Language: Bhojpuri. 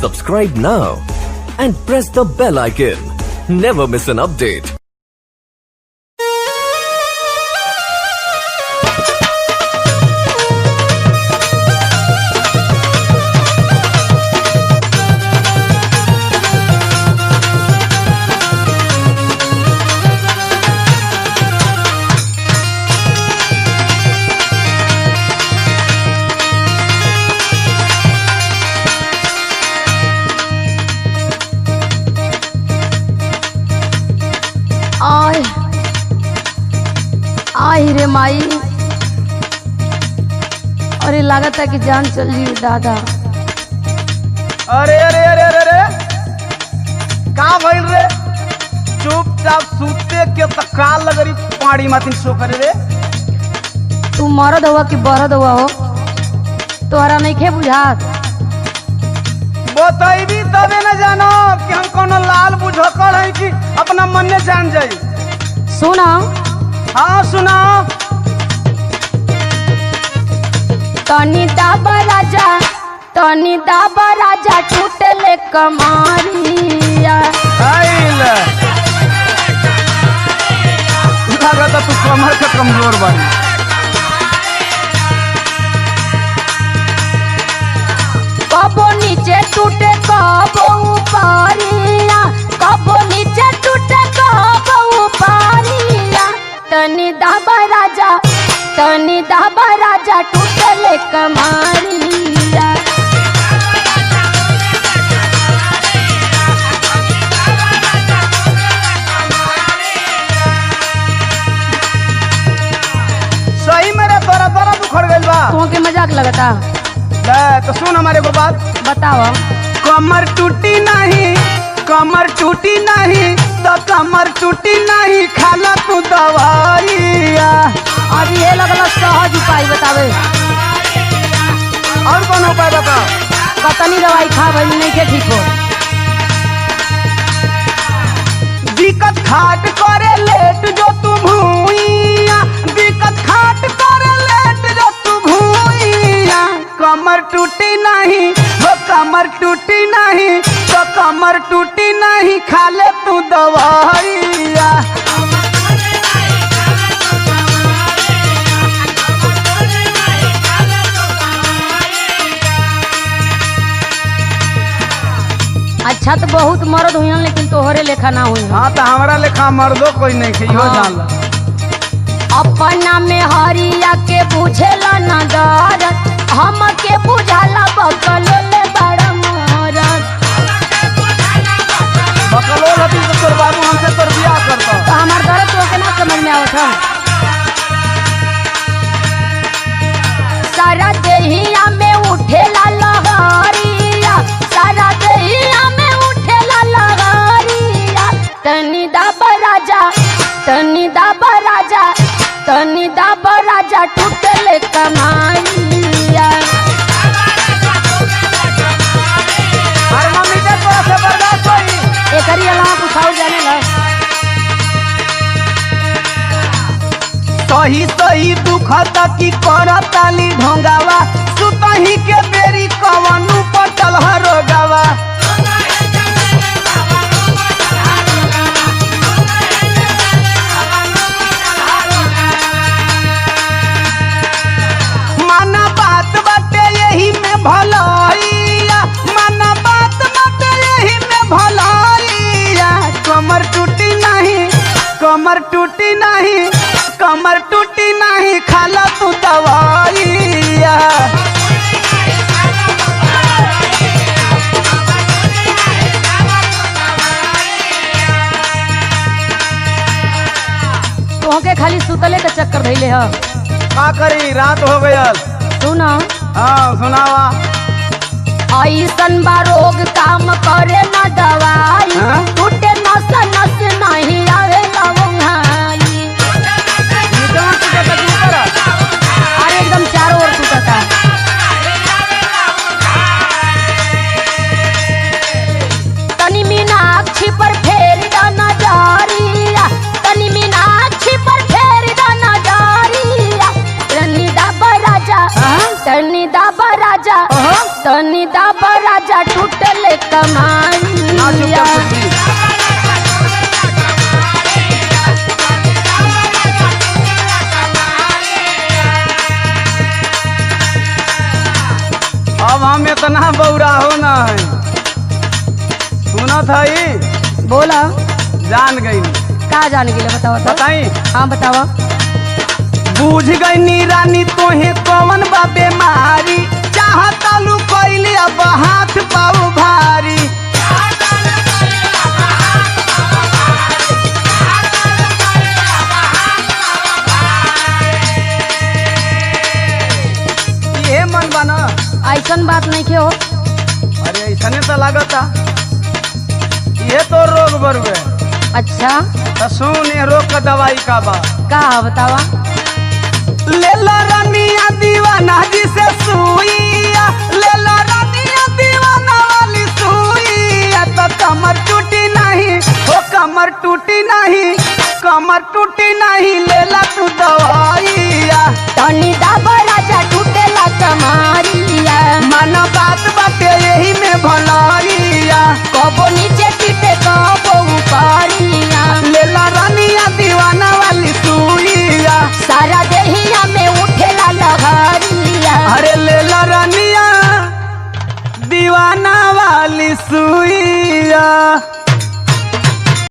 Subscribe now and press the bell icon. Never miss an update. आई रे माई, अरे लागत है कि जान चल रही दादा। अरे अरे अरे अरे अरे का भइल रे? चुपचाप सूते के तकाल लगरी पाड़ी मातिन सो करे रे। तू मरद हुआ कि बरद हुआ हो, तोहरा नहीं खे बुझात। बताइबी तबे न जानो कि हम कोनो लाल बुझकड़ है कि अपना मन ने जान जाई। सुना। हाँ सुनाओ। तनी दाबा राजा टूटले कमारिया। लागत तू कमर के कमजोर बानी। कबो नीचे टूटे कबो ऊपरिया, कबो नीचे टूटे कबो ऊपरिया। तनी दाबा राजा टूटले कमारिया। सही मेरे तोरा उखड़ गइल बा। तुमके मजाक लगता? तो सुन हमारे को बात बताओ। कमर टूटी नहीं तो कमर टूटी नहीं, खाला तू दवाइया। अब ये लगला सहज उपाय बतावे। और कौन उपाय बता? कतनी दवाई खा भाई नहीं के ठीक हो। दिक्कत खाट करे लेट जो तू भूइया, दिक्कत खाट करे लेट जो तू भूइया। कमर टूटी नहीं हो, कमर टूटी नहीं तो कमर टूटी नहीं, खा ले तू दवाइया। अच्छा तो बहुत मर्द हुई, लेकिन तोहरे लेखा ना हुई। हाँ तो हमारा लेखा मर्दो कोई नहीं खे। जान अपना में हरिया के बुझेला ना दरद, हम के बुझाला बकलो ले बड़ा मरद। बकलो लती तो तोर बाबू हमसे तोर बियाह करता। तो हमार दर्द तो के ना समझ में आवत है। सारा देहिया में उठेला लहरिया, सारा देहिया में उठेला लहरिया। तनी दाबा राजा टूटले कमाइया। हर मम्मी के तोरा से बर्दाश्त होई। एकरी अलावा कुछ और जाने ला। सही दुखता की करताली ढोंगावा, सुतही के बेरी कवनु पटल हरोगावा। माना बात बाटे यही में भलाइया, माना बात बाटे यही में भलाइया। कमर टूटी नहीं, कमर टूटी नहीं, कमर टूटी नहीं, खाला तू दवाइया। तोहके खाली सुतले के चक्कर धइले ह। का करी, रात हो गयल। सुना। हाँ सुनावा। ऐसन बा रोग काम करे ना दवाई, टूटे नस नहीं आवे लवंगाई। अरे एकदम चारों ओर टूटता। तनी मीनाक्षी पर फेर दा नजरिया, तनी मीनाक्षी पर फेर दा नजरिया। तनी दाबा राजा, तनी दाबा राजा टूटले कमारिया। अब हम इतना बौरा हो ना है, सुना था ही बोला जान गई। का जान गेले बताओ तो? बताई। हाँ बताओ। बूझ गई नी रानी तोहे कौन बा बीमारी, चाहता लू कैली अब हाथ पाऊ भारी। ये मन बना ऐसन बात नहीं के हो। अरे ऐसने तो लगता ये तो रोग बरुए। अच्छा तो सुन ये रोग का दवाई का बा। का बतावा। ले लो रानिया दीवाना जी से सुइया, ले लो रानिया दीवाना वाली सुइया, तो कमर टूटी नहीं हो, कमर टूटी नहीं, कमर टूटी नहीं।